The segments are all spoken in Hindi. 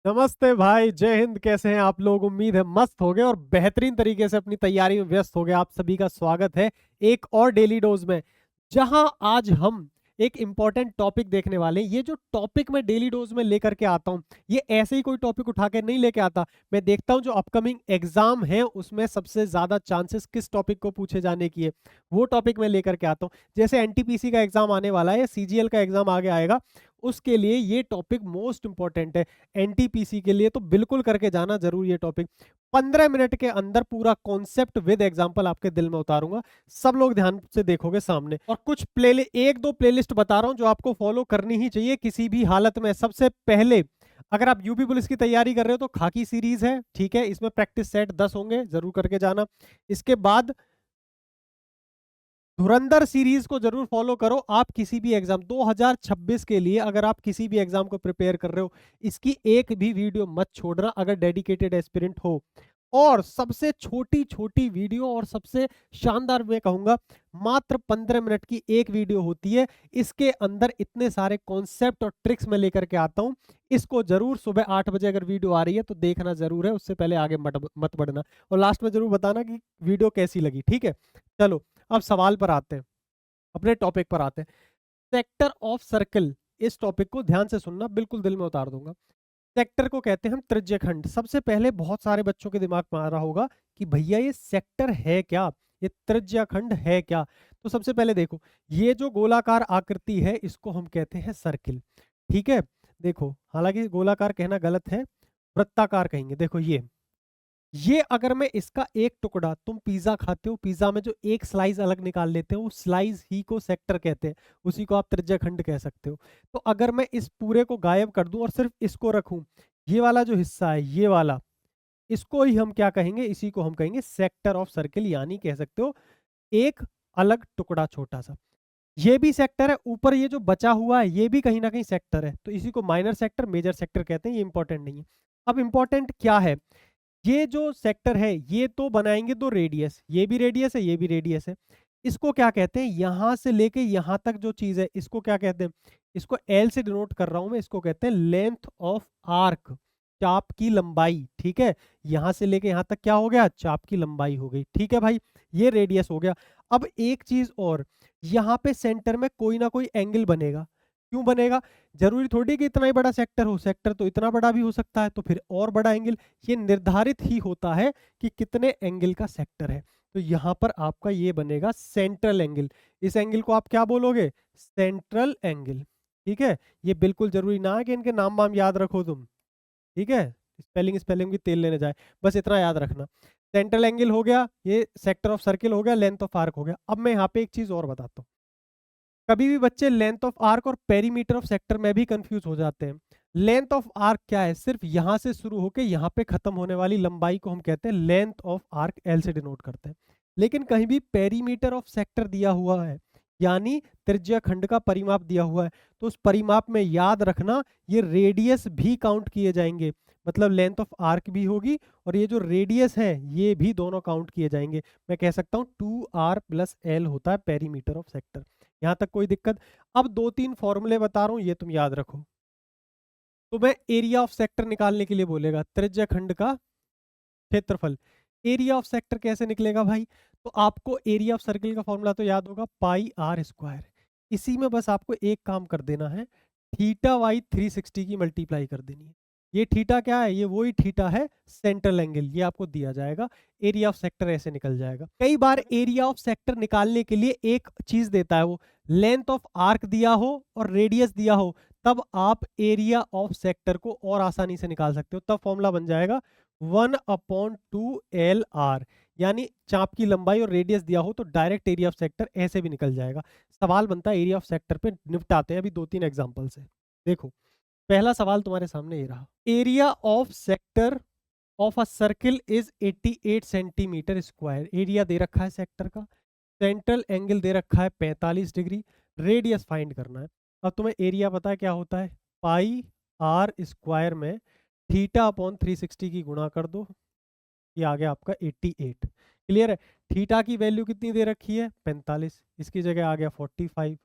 नमस्ते भाई, जय हिंद। कैसे हैं आप लोग? उम्मीद है मस्त हो गए और बेहतरीन तरीके से अपनी तैयारी में व्यस्त हो गए। आप सभी का स्वागत है एक और डेली डोज में, जहां आज हम एक इंपॉर्टेंट टॉपिक देखने वाले हैं। ये जो टॉपिक मैं डेली डोज में लेकर के आता हूं, ये ऐसे ही कोई टॉपिक उठा के नहीं लेके आता। मैं देखता हूं जो अपकमिंग एग्जाम है उसमें सबसे ज्यादा चांसेस किस टॉपिक को पूछे जाने की है, वो टॉपिक मैं लेकर के आता हूं। जैसे एनटीपीसी का एग्जाम आने वाला है, सीजीएल का एग्जाम आगे आएगा, उसके लिए ये टॉपिक मोस्ट इंपॉर्टेंट है। एनटीपीसी के लिए तो बिल्कुल करके जाना जरूरी है टॉपिक। 15 मिनट के अंदर पूरा कॉन्सेप्ट विद एग्जांपल आपके दिल में उतारूंगा। सब लोग ध्यान से देखोगे सामने, और कुछ एक दो प्लेलिस्ट बता रहा हूं जो आपको फॉलो करनी ही चाहिए किसी भी हालत में। सबसे पहले, अगर आप यूपी पुलिस की तैयारी कर रहे हो तो खाकी सीरीज है, ठीक है, इसमें प्रैक्टिस सेट 10 होंगे, जरूर करके जाना। इसके बाद धुरंधर सीरीज को जरूर फॉलो करो। आप किसी भी एग्जाम 2026 के लिए अगर आप किसी भी एग्जाम को प्रिपेयर कर रहे हो, इसकी एक भी वीडियो मत छोड़ना अगर डेडिकेटेड एस्पिरेंट हो। और सबसे छोटी छोटी वीडियो और सबसे शानदार मैं कहूंगा, मात्र 15 मिनट की एक वीडियो होती है। इसके अंदर इतने सारे कॉन्सेप्ट और ट्रिक्स मैं लेकर के आता हूं। इसको जरूर सुबह 8 बजे अगर वीडियो आ रही है तो देखना जरूर है, उससे पहले आगे मत बढ़ना। और लास्ट में जरूर बताना कि वीडियो कैसी लगी, ठीक है। चलो, अब सवाल पर आते हैं, अपने टॉपिक पर आते हैं। सेक्टर ऑफ सर्कल, इस टॉपिक को ध्यान से सुनना, बिल्कुल दिल में उतार दूंगा। सेक्टर को कहते हैं हम त्रिज्यखंड। सबसे पहले बहुत सारे बच्चों के दिमाग में आ रहा होगा कि भैया ये सेक्टर है क्या, ये त्रिज्यखंड है क्या। तो सबसे पहले देखो, ये जो गोलाकार आकृति है इसको हम कहते हैं सर्किल, ठीक है। देखो, हालांकि गोलाकार कहना गलत है, वृत्ताकार कहेंगे। देखो ये अगर मैं इसका एक टुकड़ा, तुम पिज्जा खाते हो, पिज्जा में जो एक स्लाइस अलग निकाल लेते हो, उस स्लाइस ही को सेक्टर कहते हैं, उसी को आप त्रिज्याखंड कह सकते हो। तो अगर मैं इस पूरे को गायब कर दूं और सिर्फ इसको रखूं, ये वाला जो हिस्सा है, ये वाला, इसको ही हम क्या कहेंगे, इसी को हम कहेंगे सेक्टर ऑफ सर्किल, यानी कह सकते हो एक अलग टुकड़ा छोटा सा। ये भी सेक्टर है, ऊपर ये जो बचा हुआ है ये भी कहीं ना कहीं सेक्टर है, तो इसी को माइनर सेक्टर मेजर सेक्टर कहते हैं। ये इंपॉर्टेंट नहीं है। अब इंपॉर्टेंट क्या है, ये जो सेक्टर है ये तो बनाएंगे दो रेडियस, ये भी रेडियस है, ये भी रेडियस है। इसको क्या कहते हैं, यहां से लेके यहां तक जो चीज है इसको क्या कहते हैं, इसको एल से डिनोट कर रहा हूं मैं, इसको कहते हैं लेंथ ऑफ आर्क, चाप की लंबाई, ठीक है। यहां से लेके यहां तक क्या हो गया, चाप की लंबाई हो गई, ठीक है भाई। ये रेडियस हो गया। अब एक चीज और, यहाँ पे सेंटर में कोई ना कोई एंगल बनेगा। क्यों बनेगा, जरूरी थोड़ी कि इतना ही बड़ा सेक्टर हो, सेक्टर तो इतना बड़ा भी हो सकता है, तो फिर और बड़ा एंगल। ये निर्धारित ही होता है कि कितने एंगल का सेक्टर है। तो यहां पर आपका ये बनेगा सेंट्रल एंगल। इस एंगल को आप क्या बोलोगे, सेंट्रल एंगल, ठीक है। ये बिल्कुल जरूरी ना है कि इनके नाम वाम याद रखो तुम, ठीक है। स्पेलिंग स्पेलिंग भी तेल लेने जाए, बस इतना याद रखना। सेंट्रल एंगल हो गया, ये सेक्टर ऑफ सर्किल हो गया, लेंथ ऑफ आर्क हो गया। अब मैं यहाँ पे एक चीज और बताता हूँ। कभी भी बच्चे लेंथ ऑफ आर्क और पेरीमीटर ऑफ सेक्टर में भी कंफ्यूज हो जाते हैं। लेंथ ऑफ आर्क क्या है, सिर्फ यहां से शुरू होकर यहां पे खत्म होने वाली लंबाई को हम कहते हैं लेंथ ऑफ आर्क, एल से डिनोट करते हैं। लेकिन कहीं भी पेरीमीटर ऑफ सेक्टर दिया हुआ है, यानी त्रिज्या खंड का परिमाप दिया हुआ है, तो उस परिमाप में याद रखना ये रेडियस भी काउंट किए जाएंगे। मतलब लेंथ ऑफ आर्क भी होगी और ये जो रेडियस है ये भी दोनों काउंट किए जाएंगे। मैं कह सकता हूँ 2r+l होता है पेरीमीटर ऑफ सेक्टर। यहां तक कोई दिक्कत? अब दो तीन फॉर्मूले बता रहा हूं, ये तुम याद रखो। तो मैं एरिया ऑफ सेक्टर निकालने के लिए बोलेगा, त्रिज्या खंड का क्षेत्रफल। एरिया ऑफ सेक्टर कैसे निकलेगा भाई, तो आपको एरिया ऑफ सर्किल का फॉर्मूला तो याद होगा, पाई आर स्क्वायर। इसी में बस आपको एक काम कर देना है, थीटा वाई 360 की मल्टीप्लाई कर देनी है। ये थीटा क्या है, ये वही थीटा है, सेंट्रल एंगल, ये आपको दिया जाएगा। एरिया ऑफ सेक्टर ऐसे निकल जाएगा। कई बार एरिया ऑफ सेक्टर निकालने के लिए एक चीज देता है, वो लेंथ ऑफ आर्क दिया हो और रेडियस दिया हो, तब आप एरिया ऑफ सेक्टर को और आसानी से निकाल सकते हो। तब फॉर्मूला बन जाएगा 1/2 LR, यानी चाप की लंबाई और रेडियस दिया हो तो डायरेक्ट एरिया ऑफ सेक्टर ऐसे भी निकल जाएगा। सवाल बनता है एरिया ऑफ सेक्टर पे, निपटाते हैं अभी दो तीन एग्जांपल से। देखो, पहला सवाल तुम्हारे सामने ये रहा, area of sector of a circle is 88 centimetre square. Area दे रखा है सेक्टर का, सेंट्रल एंगल दे रखा है 45 डिग्री, रेडियस फाइंड करना है। अब तुम्हें एरिया पता है क्या होता है, पाई आर स्क्वायर में थीटा अपॉन 360 की गुणा कर दो, ये आ गया आपका 88। क्लियर है। थीटा की वैल्यू कितनी दे रखी है, 45, इसकी जगह आ गया 45,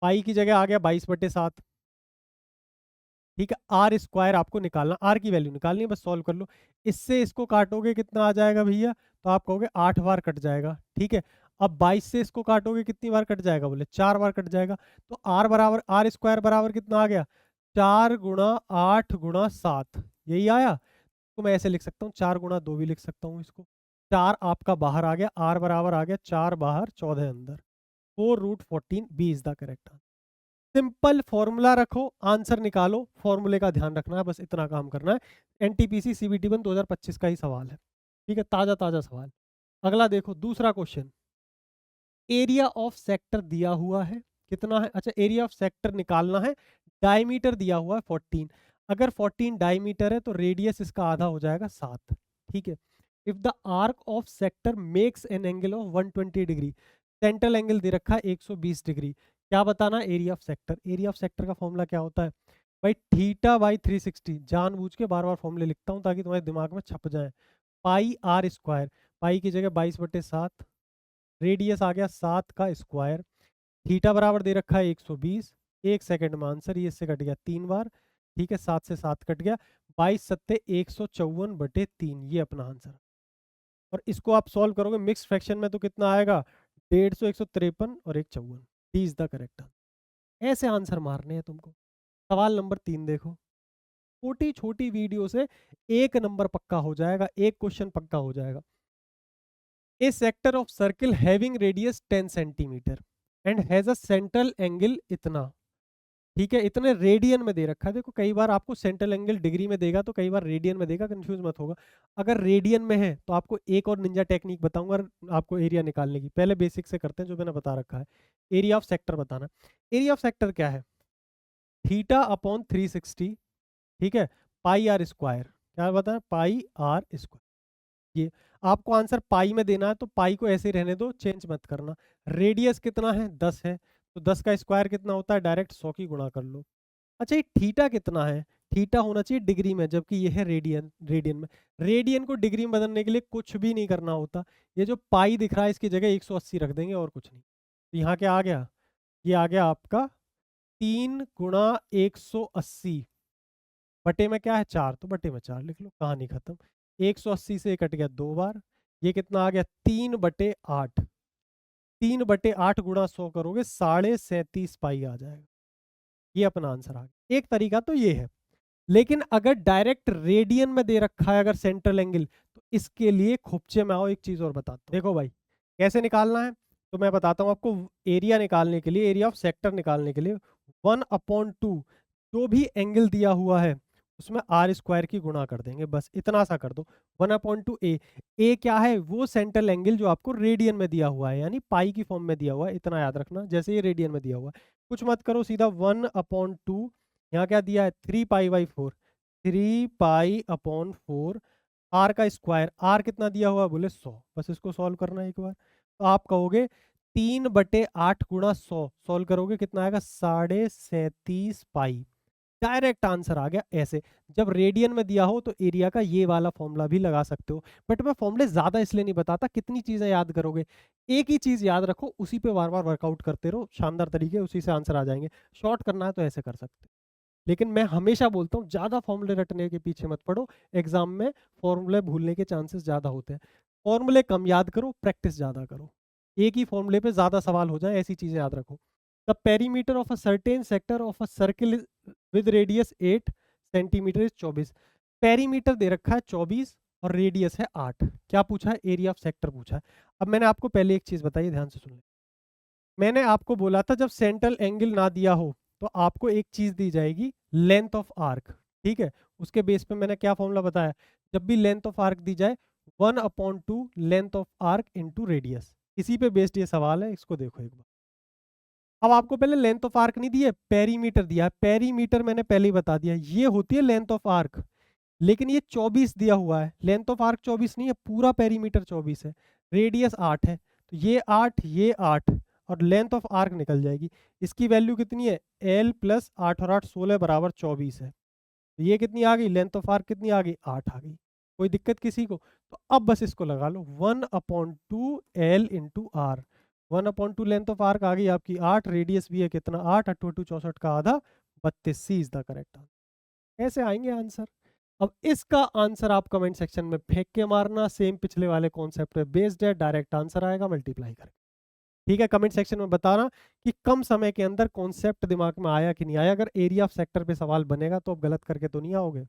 पाई की जगह आ गया 22/7। ठीक है, आर स्क्वायर आपको निकालना, आर की वैल्यू निकालनी है, बस सॉल्व कर लो। इससे इसको काटोगे कितना आ जाएगा भैया, तो आप कहोगे 8 बार कट जाएगा। ठीक है, अब 22 से इसको काटोगे कितनी बार कट जाएगा, बोले 4 बार कट जाएगा। तो आर बराबर, आर स्क्वायर बराबर कितना आ गया, 4 गुणा 8 गुणा 7, यही आया। तो मैं ऐसे लिख सकता हूँ, 4 गुणा 2 भी लिख सकता हूँ इसको। 4 आपका बाहर आ गया, आर बराबर आ गया 4 बाहर 14 अंदर, 4√14 B is the correct answer. Simple formula रखो, आंसर निकालो, फॉर्मूले का ध्यान रखना है, बस इतना काम करना है। एनटीपीसी सीबीटी 1 2025 का ही सवाल है। ठीक है, ताजा ताजा सवाल। अगला देखो, दूसरा क्वेश्चन, एरिया ऑफ सेक्टर दिया हुआ है, कितना है, अच्छा एरिया ऑफ सेक्टर निकालना है। डायमीटर दिया हुआ है 14, अगर 14 डायमीटर है तो रेडियस इसका आधा हो जाएगा 7। ठीक है, if the arc of sector makes an angle of 120 degree, central angle दे रखा है 120 डिग्री, क्या बताना, area of sector. Area of sector का फॉर्मूला क्या होता है भाई, थीटा बाई 360, जानबूझ के बार बार फॉर्मूले लिखता हूँ ताकि तुम्हारे दिमाग में छप जाए। पाई आर स्क्वायर, पाई की जगह 22/7, रेडियस आ गया 7 का स्क्वायर, थीटा बराबर दे रखा है 120, 1 सेकंड में आंसर, ये इससे कट गया 3 बार। ठीक है, 7 से 7 कट गया, 22 सत्ते 154/3, ये अपना आंसर। और इसको आप सॉल्व करोगे मिक्स फ्रैक्शन में तो कितना आएगा, 150, 153 और 154, D is the correct answer. ऐसे आंसर मारने हैं तुमको। सवाल नंबर 3 देखो, छोटी छोटी वीडियो से एक नंबर पक्का हो जाएगा, एक क्वेश्चन पक्का हो जाएगा। A sector of circle having radius 10 centimetre and has a central angle इतना। ठीक है, इतने रेडियन में दे रखा है। देखो कई बार आपको सेंट्रल एंगल डिग्री में देगा तो कई बार रेडियन में देगा, कंफ्यूज मत होगा। अगर रेडियन में है तो आपको एक और निंजा टेक्निक बताऊंगा आपको एरिया निकालने की। पहले बेसिक से करते हैं जो मैंने बता रखा है। एरिया ऑफ सेक्टर बताना। एरिया ऑफ सेक्टर क्या है, थीटा अपॉन 360, ठीक है, पाई आर स्क्वायर, क्या बताया, पाई आर स्क्वायर। ये आपको आंसर पाई में देना है तो पाई को ऐसे ही रहने दो, चेंज मत करना। रेडियस कितना है, 10 है, तो 10 का स्क्वायर कितना होता है, डायरेक्ट 100 की गुणा कर लो। अच्छा ये थीटा कितना है, थीटा होना चाहिए डिग्री में, जबकि ये है रेडियन, रेडियन में। रेडियन को डिग्री में बदलने के लिए कुछ भी नहीं करना होता, ये जो पाई दिख रहा है इसकी जगह 180 रख देंगे और कुछ नहीं। तो यहाँ क्या आ गया, ये आ गया आपका 3 गुणा 180 बटे में क्या है 4, तो बटे में 4 लिख लो, कहानी खत्म। 180 से कट गया 2 बार, ये कितना आ गया 3/8, 3/8 गुणा 100 करोगे 37.5 पाई आ जाएगा। ये अपना आंसर आ गया। एक तरीका तो ये है, लेकिन अगर डायरेक्ट रेडियन में दे रखा है अगर सेंट्रल एंगल, तो इसके लिए खुपचे में आओ, एक चीज और बताता हूँ। देखो भाई कैसे निकालना है, तो मैं बताता हूँ आपको। एरिया निकालने के लिए, एरिया ऑफ सेक्टर निकालने के लिए 1/2 जो भी एंगल दिया हुआ है उसमें आर स्क्वायर की गुणा कर देंगे, बस इतना सा कर दो। 1/2 ए क्या है, वो सेंट्रल एंगल जो आपको रेडियन में दिया हुआ है, यानी पाई की फॉर्म में दिया हुआ है, इतना याद रखना, जैसे ये रेडियन में दिया हुआ है। कुछ मत करो, सीधा 1/2, यहाँ क्या दिया है 3π/4, 3π/4, आर का स्क्वायर, आर कितना दिया हुआ है बोले 100, बस इसको सॉल्व करना है एक बार। तो आप कहोगे 3/8 गुणा 100, सॉल्व करोगे कितना आएगा 37.5 पाई। डायरेक्ट आंसर आ गया ऐसे। जब रेडियन में दिया हो तो एरिया का ये वाला फॉर्मूला भी लगा सकते हो, बट मैं फॉर्मूले ज्यादा इसलिए नहीं बताता, कितनी चीजें याद करोगे, एक ही चीज याद रखो, उसी पे बार बार वर्कआउट करते रहो, शानदार तरीके, उसी से आंसर आ जाएंगे। शॉर्ट करना है तो ऐसे कर सकते हो, लेकिन मैं हमेशा बोलता हूँ ज्यादा फॉर्मूले रटने के पीछे मत पड़ो, एग्जाम में फॉर्मूले भूलने के चांसेस ज्यादा होते हैं। फॉर्मूले कम याद करो, प्रैक्टिस ज्यादा करो, एक ही फॉर्मूले पे ज्यादा सवाल हो जाए, ऐसी चीजें याद रखो। The perimeter of a certain sector of a circle with radius 8 centimetre is 24। Perimeter दे रखा है 24 और रेडियस है 8, क्या पूछा है, एरिया ऑफ सेक्टर पूछा है। अब मैंने आपको पहले एक चीज बताई, ध्यान से सुन ले। मैंने आपको बोला था जब सेंट्रल एंगल ना दिया हो तो आपको एक चीज दी जाएगी, लेंथ ऑफ आर्क। ठीक है, उसके बेस पे मैंने क्या फॉर्मूला बताया, जब भी लेंथ ऑफ आर्क दी जाए 1/2 length of arc into radius, इसी पे बेस्ड ये सवाल है, इसको देखो एक बार। अब आपको पहले लेंथ ऑफ आर्क नहीं दी है, पेरीमीटर दिया है। पेरीमीटर मैंने पहले ही बता दिया, ये होती है लेंथ ऑफ आर्क, लेकिन ये 24 दिया हुआ है, लेंथ ऑफ आर्क 24 नहीं है, पूरा पेरीमीटर 24 है, रेडियस 8 है, तो ये 8 ये 8 और लेंथ ऑफ आर्क निकल जाएगी। इसकी वैल्यू कितनी है, L + 8 और 8 16 बराबर 24 है। तो ये कितनी आ गई, लेंथ ऑफ आर्क कितनी आ गई, 8 आ गई। कोई दिक्कत किसी को, तो अब बस इसको लगा लो 1/2 L into R. 1/2 length of arc आ गई आपकी 8, रेडियस भी है कितना 8, 8 2 64 का आधा 32, सी इज द करेक्ट आंसर। ऐसे आएंगे आंसर। अब इसका आंसर आप कमेंट सेक्शन में फेंक के मारना, सेम पिछले वाले कॉन्सेप्ट पे बेस्ड है, डायरेक्ट आंसर आएगा, मल्टीप्लाई करें। ठीक है, कमेंट सेक्शन में बताना कि कम समय के अंदर कॉन्सेप्ट दिमाग में आया कि नहीं आया। अगर एरिया ऑफ सेक्टर पे सवाल बनेगा तो आप गलत करके तो नहीं आओगे।